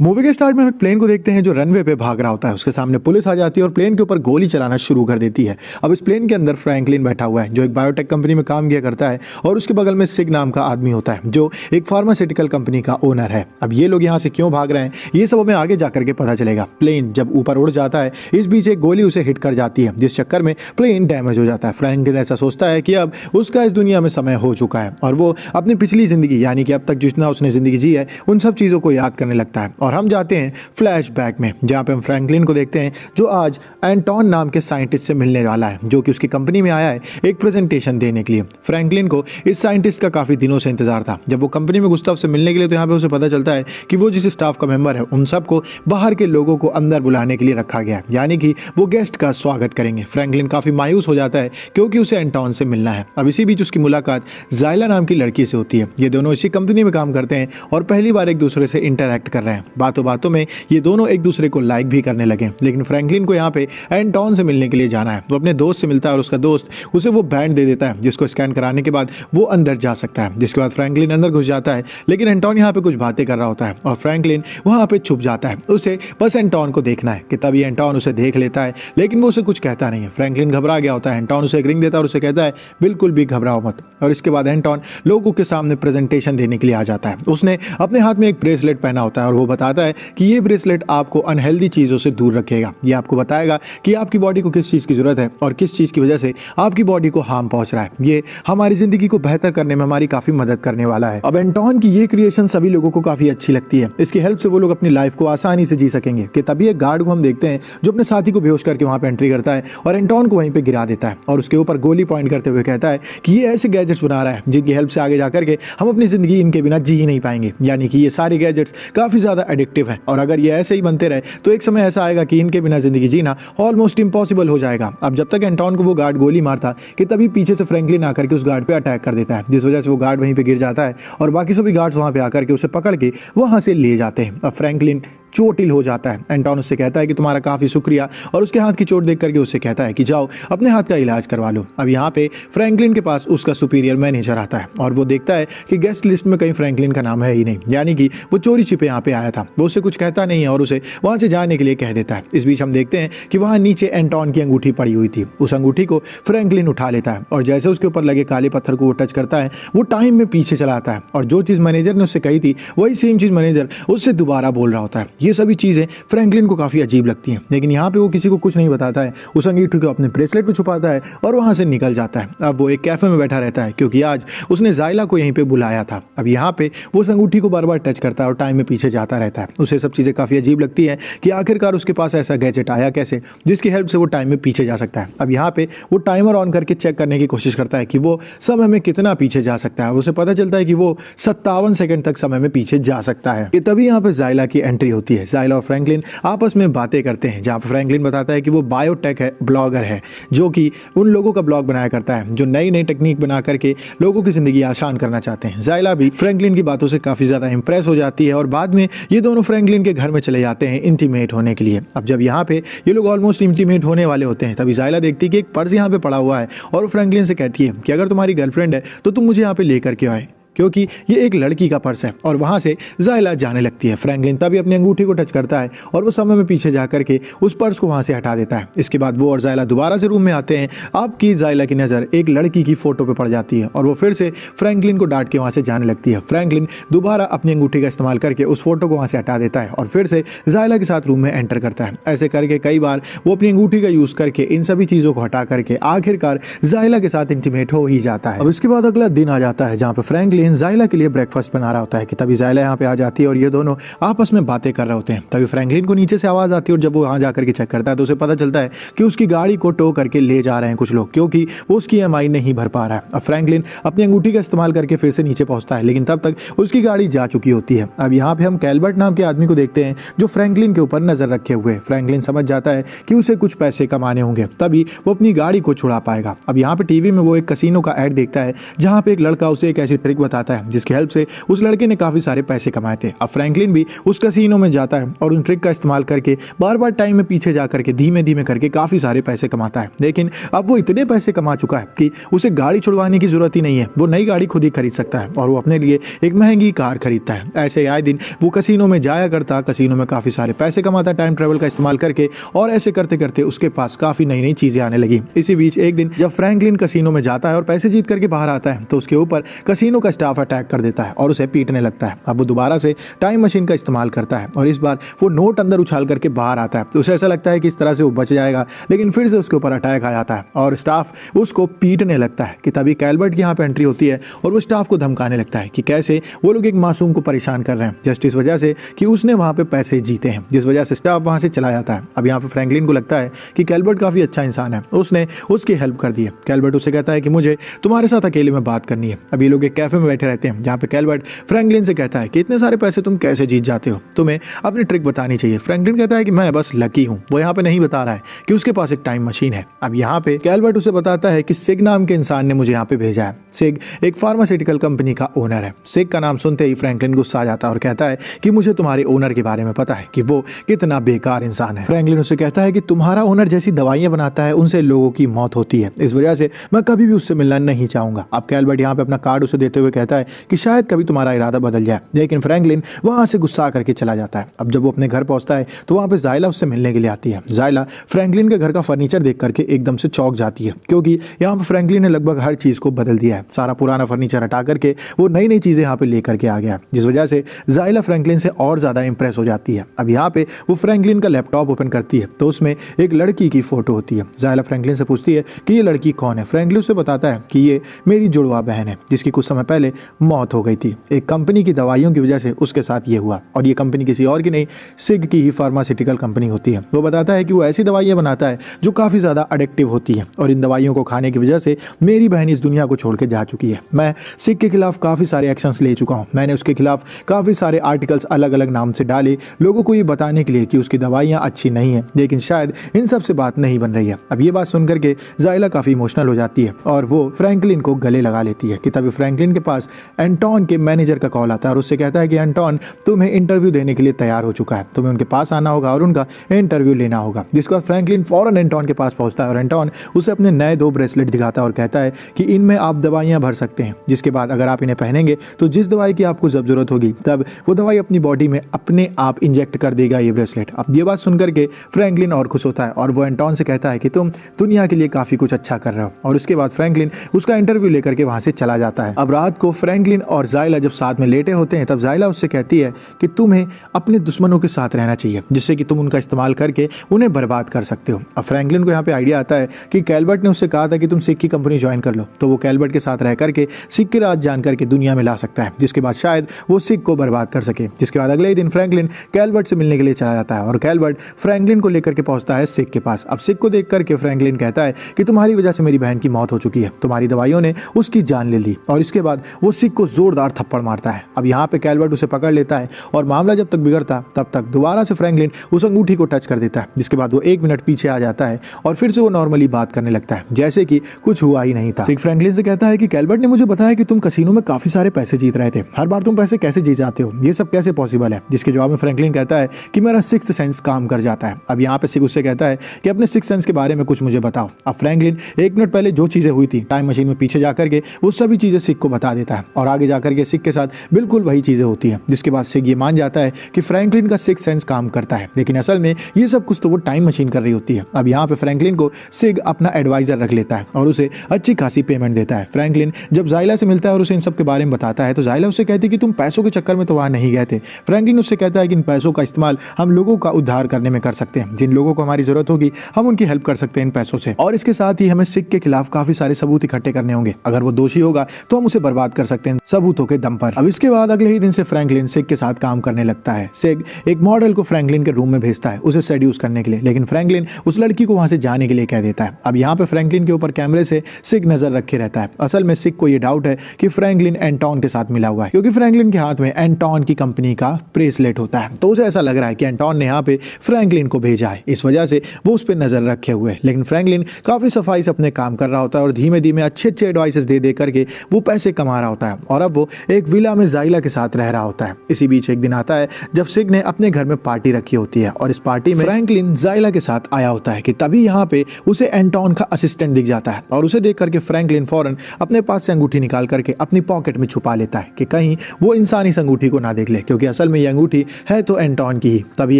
Movie के start में हम एक प्लेन को देखते हैं जो रनवे पे भाग रहा होता है। उसके सामने पुलिस आ जाती है और प्लेन के ऊपर गोली चलाना शुरू कर देती है। अब इस प्लेन के अंदर फ्रैंकलिन बैठा हुआ है जो एक बायोटेक कंपनी में काम किया करता है और उसके बगल में सिग नाम का आदमी होता है जो एक फार्मास्यूटिकल कंपनी का ओनर है। अब ये लोग यहाँ से क्यों भाग रहे हैं ये सब हमें आगे जाकर के पता चलेगा। प्लेन जब ऊपर उड़ जाता है इस बीच एक गोली उसे हिट कर जाती है जिस चक्कर में प्लेन डैमेज हो जाता है। फ्रैंकलिन ऐसा सोचता है कि अब उसका इस दुनिया में समय हो चुका है और वो अपनी पिछली जिंदगी यानी कि अब तक जितना उसने जिंदगी जी है उन सब चीज़ों को याद करने लगता है। और हम जाते हैं फ्लैशबैक में जहाँ पे हम फ्रैंकलिन को देखते हैं जो आज एंटोन नाम के साइंटिस्ट से मिलने वाला है जो कि उसकी कंपनी में आया है एक प्रेजेंटेशन देने के लिए। फ्रैंकलिन को इस साइंटिस्ट का काफ़ी दिनों से इंतजार था। जब वो कंपनी में घुसता उससे मिलने के लिए तो यहाँ पे उसे पता चलता है कि वो जिस स्टाफ का मेंबर है उन सबको बाहर के लोगों को अंदर बुलाने के लिए रखा गया है यानी कि वो गेस्ट का स्वागत करेंगे। फ्रैंकलिन काफ़ी मायूस हो जाता है क्योंकि उसे एंटोन से मिलना है। अब इसी बीच उसकी मुलाकात ज़ाइला नाम की लड़की से होती है। ये दोनों इसी कंपनी में काम करते हैं और पहली बार एक दूसरे से इंटरैक्ट कर रहे हैं। बातों बातों में ये दोनों एक दूसरे को लाइक भी करने लगे। लेकिन फ्रैंकलिन को यहाँ पे एंटोन से मिलने के लिए जाना है। वो अपने दोस्त से मिलता है और उसका दोस्त उसे वो बैंड दे देता है जिसको स्कैन कराने के बाद वो अंदर जा सकता है। जिसके बाद फ्रैंकलिन अंदर घुस जाता है लेकिन एंटोन यहाँ पे कुछ बातें कर रहा होता है और फ्रैंकलिन वहाँ पे छुप जाता है। उसे बस एंटोन को देखना है कि तभी एंटोन उसे देख लेता है लेकिन वो उसे कुछ कहता नहीं है। फ्रैंकलिन घबरा गया होता है। एंटोन उसे एक रिंग देता है और उसे कहता है बिल्कुल भी घबराओ मत। और इसके बाद एंटोन लोगों के सामने प्रेजेंटेशन देने के लिए आ जाता है। उसने अपने हाथ में एक ब्रेसलेट पहना होता है और वो बताता है कि ये ब्रेसलेट आपको अनहेल्दी चीज़ों से दूर रखेगा। ये आपको बताएगा कि आपकी बॉडी को किस चीज़ की ज़रूरत है और किस चीज़ की वजह से आपकी बॉडी को हार्म पहुंच रहा है। ये हमारी ज़िंदगी को बेहतर करने में हमारी काफ़ी मदद करने वाला है। अब एंटोन की ये क्रिएशन सभी लोगों को काफ़ी अच्छी लगती है। इसकी हेल्प से वो लोग अपनी लाइफ को आसानी से जी सकेंगे कि तभी एक गार्ड को हम देखते हैं जो अपने साथी को बेहोश करके वहाँ पर एंट्री करता है और एंटोन को वहीं पर गिरा देता है और उसके ऊपर गोली पॉइंट करते हुए कहता है कि ये ऐसे गैजेट्स बना रहा है जिनकी हेल्प से आगे जाकर के हम अपनी ज़िंदगी इनके बिना जी ही नहीं पाएंगे। यानी कि ये सारे गैजेट्स काफ़ी ज़्यादा एडिक्टिव हैं और अगर ये ऐसे ही बनते रहे तो एक समय ऐसा आएगा कि इनके बिना ज़िंदगी जीना ऑलमोस्ट इम्पॉसिबल हो जाएगा। अब जब तक एंटोन को वो गार्ड गोली मारता कि तभी पीछे से फ्रैंकलिन आकर के उस गार्ड पे अटैक कर देता है जिस वजह से वो गार्ड वहीं पे गिर जाता है और बाकी सभी गार्ड्स वहाँ पे आकर के उसे पकड़ के वहाँ से ले जाते हैं। अब फ्रैंकलिन चोटिल हो जाता है। एंटोन उससे कहता है कि तुम्हारा काफ़ी शुक्रिया और उसके हाथ की चोट देख करके उससे कहता है कि जाओ अपने हाथ का इलाज करवा लो। अब यहाँ पे फ्रैंकलिन के पास उसका सुपीरियर मैनेजर आता है और वो देखता है कि गेस्ट लिस्ट में कहीं फ्रैंकलिन का नाम है ही नहीं यानी कि वो चोरी छिपे यहाँ पे आया था। वो उससे कुछ कहता नहीं है और उसे वहाँ से जाने के लिए कह देता है। इस बीच हम देखते हैं कि वहाँ नीचे एंटोन की अंगूठी पड़ी हुई थी। उस अंगूठी को फ्रैंकलिन उठा लेता है और जैसे उसके ऊपर लगे काले पत्थर को वो टच करता है वो टाइम में पीछे चला आता है और जो चीज़ मैनेजर ने उससे कही थी वही सेम चीज़ मैनेजर उससे दोबारा बोल रहा होता है। ये सभी चीज़ें फ्रैंकलिन को काफ़ी अजीब लगती हैं लेकिन यहाँ पे वो किसी को कुछ नहीं बताता है। उस अंगूठी को अपने ब्रेसलेट में छुपाता है और वहाँ से निकल जाता है। अब वो एक कैफ़े में बैठा रहता है क्योंकि आज उसने ज़ाइला को यहीं पे बुलाया था। अब यहाँ पे वो उस अंगूठी को बार बार टच करता है और टाइम में पीछे जाता रहता है। उसे सब चीज़ें काफ़ी अजीब लगती हैं कि आखिरकार उसके पास ऐसा गैजेट आया कैसे जिसकी हेल्प से वो टाइम में पीछे जा सकता है। अब यहाँ पे वो टाइमर ऑन करके चेक करने की कोशिश करता है कि वो समय में कितना पीछे जा सकता है। उसे पता चलता है कि वो 57 सेकंड तक समय में पीछे जा सकता है। तभी यहाँ पे ज़ाइला की एंट्री होती है। ज़ाइला और फ्रैंकलिन आपस में बातें करते हैं जहाँ पर फ्रैंकलिन बताता है कि वो बायोटेक है ब्लॉगर है जो कि उन लोगों का ब्लॉग बनाया करता है जो नई नई टेक्निक बना करके लोगों की ज़िंदगी आसान करना चाहते हैं। ज़ाइला भी फ्रैंकलिन की बातों से काफ़ी ज़्यादा इंप्रेस हो जाती है और बाद में ये दोनों फ्रैंकलिन के घर में चले जाते हैं इंटीमेट होने के लिए। अब जब यहाँ पे ये लोग ऑलमोस्ट इंटीमेट होने वाले होते हैं तभी ज़ाइला देखती है कि एक पर्स यहाँ पे पड़ा हुआ है और फ्रैंकलिन से कहती है कि अगर तुम्हारी गर्लफ्रेंड है तो तुम मुझे यहाँ पे लेकर के आए क्योंकि ये एक लड़की का पर्स है। और वहाँ से ज़ाइला जाने लगती है। फ्रैंकलिन तभी अपनी अंगूठी को टच करता है और वो समय में पीछे जा करके उस पर्स को वहाँ से हटा देता है। इसके बाद वो और ज़ाइला दोबारा से रूम में आते हैं। आपकी ज़ाइला की नज़र एक लड़की की फ़ोटो पे पड़ जाती है और वो फिर से फ्रैंकलिन को डांट के वहाँ से जाने लगती है। फ्रैंकलिन दोबारा अपनी अंगूठी का इस्तेमाल करके उस फोटो को वहाँ से हटा देता है और फिर से ज़ाइला के साथ रूम में एंटर करता है। ऐसे करके कई बार वो अपनी अंगूठी का यूज़ करके इन सभी चीज़ों को हटा करके आखिरकार ज़ाइला के साथ इंटीमेट हो ही जाता है। अब इसके बाद अगला दिन आ जाता है जहाँ पर फ्रैंकलिन ज़ाइला के लिए ब्रेकफास्ट बना रहा होता है कि तभी ज़ाइला यहाँ पे आ जाती है और ये दोनों आपस में बातें कर रहे होते हैं। तभी फ्रैंकलिन को नीचे से आवाज़ आती है और जब वो वहाँ जाकर के चेक करता है तो उसे पता चलता है कि उसकी गाड़ी को टो करके ले जा रहे हैं कुछ लोग क्योंकि वो उसकी EMI नहीं भर पा रहा है। अब फ्रैंकलिन अपनी अंगूठी का इस्तेमाल करके फिर से नीचे पहुँचता है लेकिन तब तक उसकी गाड़ी जा चुकी होती है। अब यहाँ पे हम कैल्बर्ट नाम के आदमी को देखते हैं जो फ्रैंकलिन के ऊपर नजर रखे हुए। फ्रैंकलिन समझ जाता है कि उसे कुछ पैसे कमाने होंगे तभी वो अपनी गाड़ी को छुड़ा पाएगा। अब यहाँ पे टीवी में वो एक कसिनो का ऐड देखता है जहाँ पे एक लड़का उसे एक ऐसी ट्रिक बताता है जिसकी हेल्प से उस लड़के ने काफी सारे पैसे कमाए थे। अब फ्रैंकलिन भी उस कैसीनो में जाता है और उन ट्रिक का इस्तेमाल करके बार बार टाइम में पीछे जा करके धीमे धीमे करके काफी सारे पैसे कमाता है। लेकिन अब वो इतने पैसे कमा चुका है कि उसे गाड़ी छुड़वाने की जरूरत ही नहीं है, वो नई गाड़ी खुद ही खरीद सकता है और वो अपने लिए एक महंगी कार खरीदता है। ऐसे आए दिन वो कैसीनो में जाया करता, कैसीनो में काफी सारे पैसे कमाता टाइम ट्रेवल का इस्तेमाल करके, और ऐसे करते करते उसके पास काफी नई नई चीजें आने लगी। इसी बीच एक दिन जब फ्रैंकलिन कैसीनो में जाता है और पैसे जीत करके बाहर आता है तो उसके ऊपर कैसीनो का स्टाफ अटैक कर देता है और उसे पीटने लगता है। अब वो दोबारा से टाइम मशीन का इस्तेमाल करता है और इस बार वो नोट अंदर उछाल करके बाहर आता है। तो उसे ऐसा लगता है कि इस तरह से वो बच जाएगा, लेकिन फिर से उसके ऊपर अटैक आ जाता है और स्टाफ उसको पीटने लगता है कि तभी कैल्बर्ट की यहाँ पे एंट्री होती है और वो स्टाफ को धमकाने लगता है कि कैसे वो लोग एक मासूम को परेशान कर रहे हैं जस्ट इस वजह से कि उसने वहाँ पे पैसे जीते हैं, जिस वजह से स्टाफ वहाँ से चला जाता है। अब यहाँ पे फ्रैंकलिन को लगता है कि कैल्बर्ट काफी अच्छा इंसान है, उसने उसकी हेल्प कर दी है। कैल्बर्ट उसे कहता है कि मुझे तुम्हारे साथ अकेले में बात करनी है। अब ये लोग एक कैफे में बैठे रहते हैं जहाँ पे कैल्बर्ट फ्रैंकलिन से कहता है कि इतने सारे पैसे तुम कैसे जीत जाते हो, तुम्हें अपनी ट्रिक बतानी चाहिए। फ्रैंकलिन कहता है कि मैं बस लकी हूँ। वो यहाँ पे नहीं बता रहा है कि उसके पास एक टाइम मशीन है। अब यहाँ पे कैल्बर्ट उसे बताता है कि सिग नाम के इंसान ने मुझे यहाँ पे भेजा है। सिग एक फार्मास्यूटिकल कंपनी का ओनर है। सिग का नाम सुनते ही फ्रैंकलिन गुस्सा आ जाता है और कहता है कि मुझे तुम्हारे ओनर के बारे में पता है कि वो कितना बेकार इंसान है। फ्रैंकलिन उसे कहता है कि तुम्हारा ओनर जैसी दवाइयां बनाता है उनसे लोगों की मौत होती है, इस वजह से मैं कभी भी उससे मिलना नहीं चाहूंगा। अब कैल्बर्ट यहाँ पे अपना कार्ड उसे देते हुए कहता है कि शायद कभी तुम्हारा इरादा बदल जाए, लेकिन फ्रैंकलिन वहां से गुस्सा करके चला जाता है। अब जब वो अपने घर पहुंचता है तो वहां पे जायला उससे मिलने के लिए आती है। जायला फ्रैंकलिन के घर का फर्नीचर देख करके एकदम से चौंक जाती है, क्योंकि यहाँ पे फ्रैंकलिन ने लगभग हर चीज को बदल दिया है। सारा पुराना फर्नीचर हटा करके वो नई नई चीजें यहाँ पे लेकर के आ गया, जिस वजह से जायला फ्रैंकलिन से और ज्यादा इंप्रेस हो जाती है। अब यहाँ पे वो फ्रैंकलिन का लैपटॉप ओपन करती है तो उसमें एक लड़की की फोटो होती है। जायला फ्रैंकलिन से पूछती है कि ये लड़की कौन है। फ्रैंकलिन उसे बताता है कि ये मेरी जुड़वा बहन है जिसकी कुछ समय पहले मौत हो गई थी। एक कंपनी की दवाइयों की वजह से उसके साथ ये हुआ, और ये कंपनी किसी और की नहीं, सिग की ही फार्मास्यूटिकल कंपनी होती है। वो बताता है कि वो ऐसी दवाइयां बनाता है जो काफी ज्यादा एडिक्टिव होती है और इन दवाइयों को खाने की वजह से मेरी बहन इस दुनिया को छोड़ के जा चुकी है। मैं सिग के खिलाफ काफी सारे एक्शंस ले चुका हूँ। मैंने उसके खिलाफ काफी सारे आर्टिकल्स अलग अलग नाम से डाले लोगों को ये बताने के लिए कि उसकी दवाइयां अच्छी नहीं है, लेकिन शायद इन सब से बात नहीं बन रही है। अब ये बात सुनकर के जायला काफी इमोशनल हो जाती है और वो फ्रैंकलिन को गले लगा लेती है कि तभी फ्रैंकलिन के पास एंटोन के मैनेजर का कॉल आता है और उससे कहता है कि एंटोन तुम्हें इंटरव्यू देने के लिए तैयार हो चुका है, तुम्हें उनके पास आना होगा और उनका इंटरव्यू लेना होगा। जिसके बाद फ्रैंकलिन फौरन एंटोन के पास पहुंचता है और एंटोन उसे अपने नए 2 ब्रेसलेट दिखाता है और कहता है कि इनमें आप दवाइयां भर सकते हैं, जिसके बाद अगर आप इन्हें पहनेंगे तो जिस दवाई की आपको जब जरूरत होगी तब वो दवाई अपनी बॉडी में अपने आप इंजेक्ट कर देगा ये ब्रेसलेट। अब ये बात सुनकर के फ्रैंकलिन और खुश होता है और वो एंटोन से कहता है कि तुम दुनिया के लिए काफी कुछ अच्छा कर रहे हो, और उसके बाद फ्रैंकलिन उसका इंटरव्यू लेकर के वहां से चला जाता है। अब रात को फ्रैंकलिन और जायला जब साथ में लेटे होते हैं तब जायला उससे कहती है कि तुम्हें अपने दुश्मनों के साथ रहना चाहिए जिससे कि तुम उनका इस्तेमाल करके उन्हें बर्बाद कर सकते हो। अब फ्रैंकलिन को यहाँ पे आइडिया आता है कि कैल्बर्ट ने उससे कहा था कि तुम सिग की कंपनी ज्वाइन कर लो, तो वो कैल्बर्ट के साथ रह करके सिग की राज जान करके दुनिया में ला सकता है, जिसके बाद शायद वो सिग को बर्बाद कर सके। जिसके बाद अगले ही दिन फ्रैंकलिन कैल्बर्ट से मिलने के लिए चला जाता है और कैल्बर्ट फ्रैंकलिन को लेकर के पहुंचता है सिग के पास। अब सिग को देख करके फ्रैंकलिन कहता है कि तुम्हारी वजह से मेरी बहन की मौत हो चुकी है, तुम्हारी दवाइयों ने उसकी जान ले ली, और इसके बाद वो सिग को जोरदार थप्पड़ मारता है। अब यहाँ पे कैल्बर्ट उसे पकड़ लेता है और मामला जब तक बिगड़ता तब तक दोबारा से फ्रैंकलिन उस अंगूठी को टच कर देता है, जिसके बाद वो 1 मिनट पीछे आ जाता है और फिर से वो नॉर्मली बात करने लगता है जैसे कि कुछ हुआ ही नहीं था। सिग फ्रैंकलिन से कहता है कि कैल्बर्ट ने मुझे बताया कि तुम कैसीनो में काफी सारे पैसे जीत रहे थे, हर बार तुम पैसे कैसे जीत जाते हो, ये सब कैसे पॉसिबल है। जिसके जवाब में फ्रैंकलिन कहता है कि मेरा 6th सेंस काम कर जाता है। अब यहाँ पे सिग उससे कहता है कि अपने 6th सेंस के बारे में कुछ मुझे बताओ। अब फ्रैंकलिन 1 मिनट पहले जो चीजें हुई थी टाइम मशीन में पीछे जाकर के वो सभी चीजें सिग को बता देता है और आगे जाकर के सिग के साथ बिल्कुल वही चीजें होती है। जिसके बाद सिग ये मान जाता है कि फ्रैंकलिन का 6th सेंस काम करता है, लेकिन असल में ये सब कुछ तो वो टाइम मशीन कर रही होती है। अब यहाँ पे फ्रैंकलिन को सिग अपना एडवाइजर रख लेता है और उसे अच्छी खासी पेमेंट देता है। फ्रैंकलिन जब जायला से मिलता है और उसे इन सब के बारे में बताता है तो जायला उससे कहती है कि तुम पैसों के चक्कर में तो वहां नहीं गए थे। फ्रैंकलिन उससे कहता है कि इन पैसों का इस्तेमाल हम लोगों का उद्धार करने में कर सकते हैं, जिन लोगों को हमारी जरूरत होगी हम उनकी हेल्प कर सकते हैं इन पैसों से, और इसके साथ ही हमें सिग के खिलाफ काफी सारे सबूत इकट्ठे करने होंगे। अगर वो दोषी होगा तो हम उसे बर्बाद कर सकते हैं सबूतों के दम पर। अब इसके बाद अगले ही दिन से फ्रैंकलिन सिग के साथ काम करने लगता है। सिग एक मॉडल को फ्रैंकलिन के रूम में भेजता है उसे सेड्यूस करने के लिए, लेकिन फ्रैंकलिन उस लड़की को वहां से जाने के लिए कह देता है। अब यहाँ पे फ्रैंकलिन के ऊपर कैमरे से सिग नजर रखे रहता है। असल में सिग को ये डाउट है कि फ्रैंकलिन एंटोन के साथ मिला हुआ है, क्योंकि फ्रैंकलिन के हाथ में एंटोन की कंपनी का ब्रेसलेट होता है, तो उसे ऐसा लग रहा है कि एंटोन ने यहाँ पे फ्रैंकलिन को भेजा है, इस वजह से वो उस पर नजर रखे हुए है। लेकिन फ्रैंकलिन काफी सफाई से अपने काम कर रहा होता है और धीमे धीमे अच्छे एडवाइसेस दे करके वो पैसे कमा रहा होता है और अब वो एक विला में जाइला के साथ रह रहा होता है। इसी बीच एक दिन आता है जब सिग ने अपने घर में पार्टी रखी होती है और इस पार्टी में फ्रैंकलिन जाइला के साथ आया होता है कि तभी यहाँ पे उसे एंटोन का असिस्टेंट दिख जाता है और उसे देख करके फ्रैंकलिन फौरन अपने पास से अंगूठी निकाल करके अपनी पॉकेट में छुपा लेता है कि कहीं वो इंसान इस अंगूठी को ना देख ले, क्योंकि असल में ये अंगूठी है तो एंटोन की ही। तभी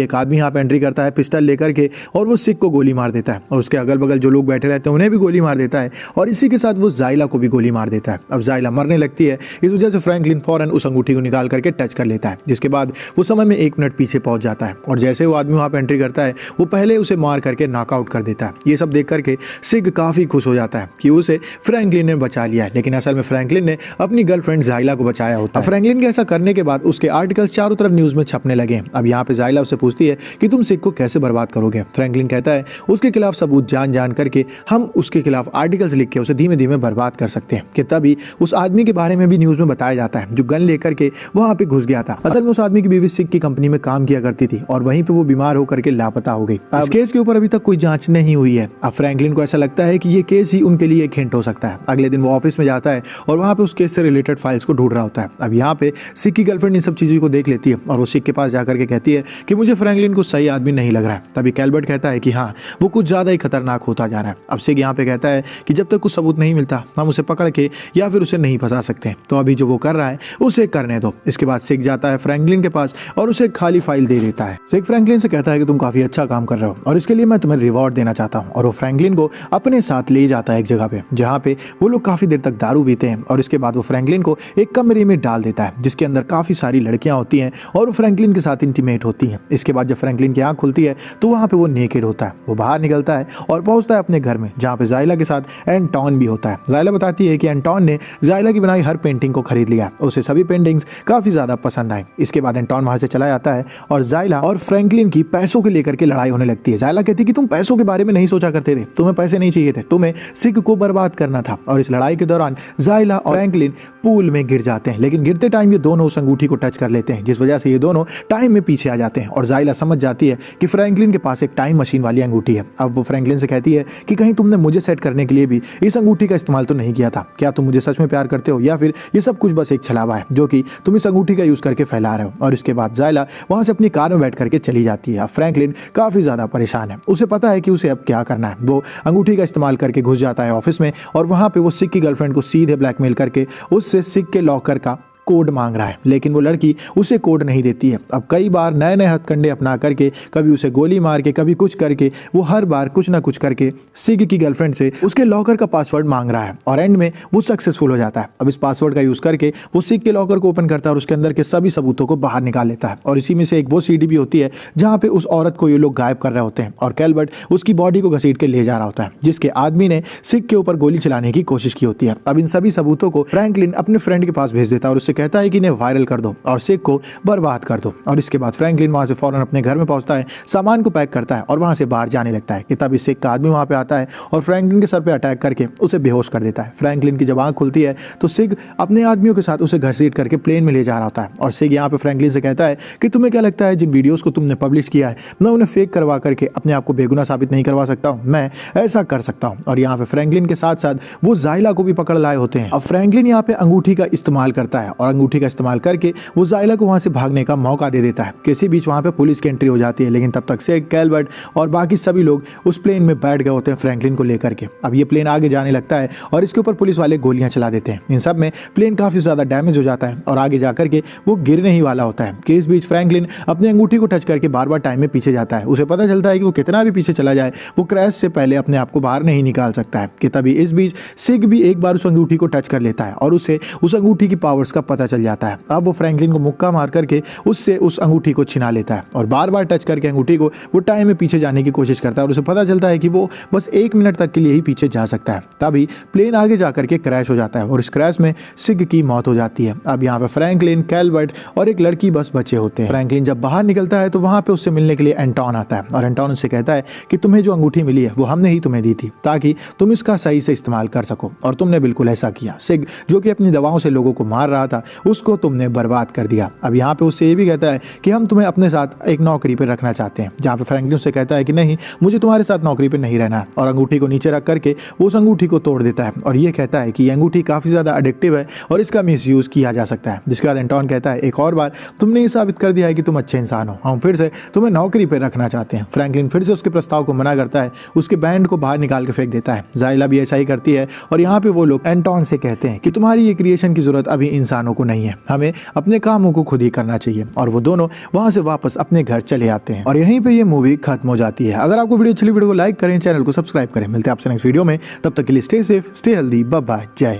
एक आदमी यहाँ पे एंट्री करता है पिस्टल लेकर के और वो सिग को गोली मार देता है और उसके अगल बगल जो लोग बैठे रहते हैं उन्हें भी गोली मार देता है और इसी के साथ वो जाइला को भी गोली मार देता है। अब जाइला मरने लगती है, इस वजह से फ्रैंकलिन फौरन उस अंगूठी को निकाल करके टच कर लेता है, जिसके बाद वो समय में 1 मिनट पीछे पहुंच जाता है और जैसे वो आदमी वहां पे एंट्री करता है वो पहले उसे मार करके नॉकआउट कर देता है। ये सब देख करके सिग काफी खुश हो जाता है कि उसे फ्रैंकलिन ने बचा लिया है, लेकिन असल में फ्रैंकलिन ने अपनी गर्लफ्रेंड जाइला को बचाया होता है। फ्रैंकलिन के ऐसा करने के बाद उसके आर्टिकल्स चारों तरफ न्यूज में छपने लगे। अब यहाँ पे जाइला उससे पूछती है कि तुम सिग को कैसे बर्बाद करोगे। फ्रैंकलिन कहता है उसके खिलाफ सबूत जान करके हम उसके खिलाफ आर्टिकल्स लिख के उसे धीमे धीमे बर्बाद कर सकते हैं। कि तभी उस आदमी के बारे में भी न्यूज में बताया जाता है जो गन लेकर के वहां पे घुस गया था। असल में उस आदमी की बीवी सिग की कंपनी में काम किया करती थी और वहीं पे वो बीमार होकर के लापता हो गई। इस केस के ऊपर अभी तक कोई जांच नहीं हुई है। अब फ्रैंकलिन को ऐसा लगता है कि ये केस ही उनके लिए एक हिंट हो सकता है। अगले दिन वो ऑफिस में जाता है और वहां पे उस केस से रिलेटेड फाइल्स को ढूंढ रहा होता है। अब यहाँ पे सिग की गर्लफ्रेंड इन सब चीजों को देख लेती है और वो सिग के पास जाकर के कहती है कि मुझे फ्रैंकलिन को सही आदमी नहीं लग रहा है। तभी कैल्बर्ट कहता है कि हाँ, वो कुछ ज्यादा ही खतरनाक होता जा रहा है। अब सिग यहाँ पे कहता है कि जब तक कुछ सबूत नहीं मिलता हम उसे पकड़ के या फिर उसे नहीं फंसा सकते, तो अभी जो वो कर रहा है उसे करने दो। इसके बाद सिग जाता है फ्रैंकलिन के पास और उसे खाली फाइल दे देता है। सिग फ्रैंकलिन से कहता है कि तुम काफी अच्छा काम कर रहे हो और इसके लिए मैं तुम्हें रिवॉर्ड देना चाहता हूँ, और वो फ्रैंकलिन को अपने साथ ले जाता है एक जगह पे जहाँ पे वो लोग काफी देर तक दारू पीते हैं और इसके बाद वो फ्रैंकलिन को एक कमरे में डाल देता है जिसके अंदर काफी सारी लड़कियां होती हैं और वो फ्रैंकलिन के साथ इंटीमेट होती हैं। इसके बाद जब फ्रैंकलिन की आंख खुलती है तो वहाँ पे वो नेकेड होता है। वो बाहर निकलता है और पहुंचता है अपने घर में जहाँ पे जाइला के साथ एंटोन भी होता है। जाइला बताती है कि एंटोन ने जाइला की बनाई हर पेंटिंग को खरीद लिया, उसे सभी पेंटिंग्स काफी ज्यादा पसंद आई। इसके बाद एंटोन वहां से चला जाता है और जाइला और फ्रैंकलिन की पैसों को लेकर के लड़ाई होने लगती है। जाइला कहती है कि तुम पैसों के बारे में नहीं सोचा करते थे, तुम्हें पैसे नहीं चाहिए थे, तुम्हें सिग को बर्बाद करना था। और इस लड़ाई के दौरान जाइला और फ्रैंकलिन पूल में गिर जाते हैं, लेकिन गिरते टाइम ये दोनों उस अंगूठी को टच कर लेते हैं, जिस वजह से ये दोनों टाइम में पीछे आ जाते हैं और जाइला समझ जाती है कि फ्रैंकलिन के पास एक टाइम मशीन वाली अंगूठी है। अब वो फ्रैंकलिन से कहती है कि कहीं तुमने मुझे सेट करने के लिए भी इस अंगूठी का इस्तेमाल तो नहीं किया था, क्या तुम मुझे सच में प्यार करते हो या फिर ये सब कुछ बस एक छलावा है जो कि तुम इस अंगूठी का यूज करके फैला रहे हो। और इसके बाद जाइला वहां से अपनी कार में बैठ करके चली जाती है। अब फ्रैंकलिन काफी ज्यादा परेशान है, उसे पता है कि उसे अब क्या करना है। वो अंगूठी का इस्तेमाल करके घुस जाता है ऑफिस में और वहां पे वो सिग की गर्लफ्रेंड को सीधे ब्लैकमेल करके उससे सिग के लॉकर का कोड मांग रहा है, लेकिन वो लड़की उसे कोड नहीं देती है। अब कई बार नए नए हथकंडे अपना करके, कभी उसे गोली मार के, कभी कुछ करके, वो हर बार कुछ ना कुछ करके सिग की गर्लफ्रेंड से उसके लॉकर का पासवर्ड मांग रहा है और एंड में वो सक्सेसफुल हो जाता है। अब इस पासवर्ड का यूज करके वो सिग के लॉकर को ओपन करता है और उसके अंदर के सभी सबूतों को बाहर निकाल लेता है। और इसी में से एक वो सीडी भी होती है जहाँ पे उस औरत को ये लोग गायब कर रहे होते हैं और कैल्बर्ट उसकी बॉडी को घसीट के ले जा रहा होता है, जिसके आदमी ने सिग के ऊपर गोली चलाने की कोशिश की होती है। अब इन सभी सबूतों को फ्रैंकलिन अपने फ्रेंड के पास भेज देता है और उससे कहता है कि इन्हें वायरल कर दो और सिग को बर्बाद कर दो। और इसके बाद फ्रैंकलिन वहां से फौरन अपने घर में पहुंचता है, सामान को पैक करता है और वहां से बाहर जाने लगता है कि तभी सिग का आदमी वहां पे आता है और फ्रैंकलिन के सर पे अटैक करके उसे बेहोश कर देता है। फ्रैंकलिन की जब आंख खुलती है तो सिग अपने आदमियों के साथ उसे घसीट करके प्लेन में ले जा रहा होता है और सिग यहाँ पे फ्रैंकलिन से कहता है कि तुम्हें क्या लगता है जिन वीडियोस को तुमने पब्लिश किया है मैं उन्हें फेक करवा करके अपने आप को बेगुनाह साबित नहीं करवा सकता हूँ, मैं ऐसा कर सकता हूँ। और यहाँ पे फ्रैंकलिन के साथ साथ वो जाइला को भी पकड़ लाए होते हैं। अब फ्रैंकलिन यहाँ पे अंगूठी का इस्तेमाल करता है और अंगूठी का इस्तेमाल करके वो जाइला को वहां से भागने का मौका दे देता है। किसी बीच वहां पे पुलिस की एंट्री हो जाती है, लेकिन तब तक से कैल्बर्ट और बाकी सभी लोग उस प्लेन में बैठ गए होते हैं फ्रैंकलिन को लेकर के। अब ये प्लेन आगे जाने लगता है और इसके ऊपर पुलिस वाले गोलियां चला देते हैं। इन सब में प्लेन काफी ज्यादा डैमेज हो जाता है और आगे जाकर के वो गिरने ही वाला होता है कि इस बीच फ्रैंकलिन अपनी अंगूठी को टच करके बार बार टाइम में पीछे जाता है। उसे पता चलता है कि वो कितना भी पीछे चला जाए वो क्रैश से पहले अपने आप को बाहर नहीं निकाल सकता है। कि तभी इस बीच सिग भी एक बार उस अंगूठी को टच कर लेता है और उसे उस अंगूठी की पावर्स का पता चल जाता है। अब वो फ्रैंकलिन को मुक्का मार करके उससे उस अंगूठी को छिना लेता है और बार बार टच करके अंगूठी को वो टाइम में पीछे जाने की कोशिश करता है और उसे पता चलता है कि वो बस 1 मिनट तक के लिए ही पीछे जा सकता है। तभी प्लेन आगे जाकर के क्रैश हो जाता है और इस क्रैश में सिग की मौत हो जाती है। अब यहाँ पे फ्रैंकलिन, कैल्बर्ट और एक लड़की बस बचे होते हैं। फ्रैंकलिन जब बाहर निकलता है तो वहां पे उससे मिलने के लिए एंटोन आता है और एंटोन उससे कहता है कि तुम्हें जो अंगूठी मिली है वो हमने ही तुम्हें दी थी ताकि तुम इसका सही से इस्तेमाल कर सको और तुमने बिल्कुल ऐसा किया। सिग जो कि अपनी दवाओं से लोगों को मार रहा था उसको तुमने बर्बाद कर दिया। अब यहाँ पे उससे ये भी कहता है कि हम तुम्हें अपने साथ एक नौकरी पे रखना चाहते हैं, जहाँ पे फ्रैंकलिन उससे कहता है कि नहीं, मुझे तुम्हारे साथ नौकरी पे नहीं रहना है, और अंगूठी को नीचे रख करके वो उस अंगूठी को तोड़ देता है और ये कहता है कि ये अंगूठी काफ़ी ज़्यादा एडिक्टिव है और इसका मिसयूज़ किया जा सकता है। जिसके बाद एंटोन कहता है एक और बार तुमने ये साबित कर दिया है कि तुम अच्छे इंसान हो, हम फिर से तुम्हें नौकरी पर रखना चाहते हैं। फ्रैंकलिन फिर से उसके प्रस्ताव को मना करता है, उसके बैंड को बाहर निकाल के फेंक देता है। जाइला भी ऐसा ही करती है और यहाँ पे वो लोग एंटोन से कहते हैं कि तुम्हारी ये क्रिएशन की जरूरत अभी इंसानों को नहीं है, हमें अपने कामों को खुद ही करना चाहिए। और वो दोनों वहां से वापस अपने घर चले आते हैं और यहीं पे ये मूवी खत्म हो जाती है। अगर आपको वीडियो अच्छी लगी, वीडियो को लाइक करें, चैनल को सब्सक्राइब करें। मिलते हैं आपसे नेक्स्ट वीडियो में, तब तक के लिए stay safe, stay healthy, bye bye, जय।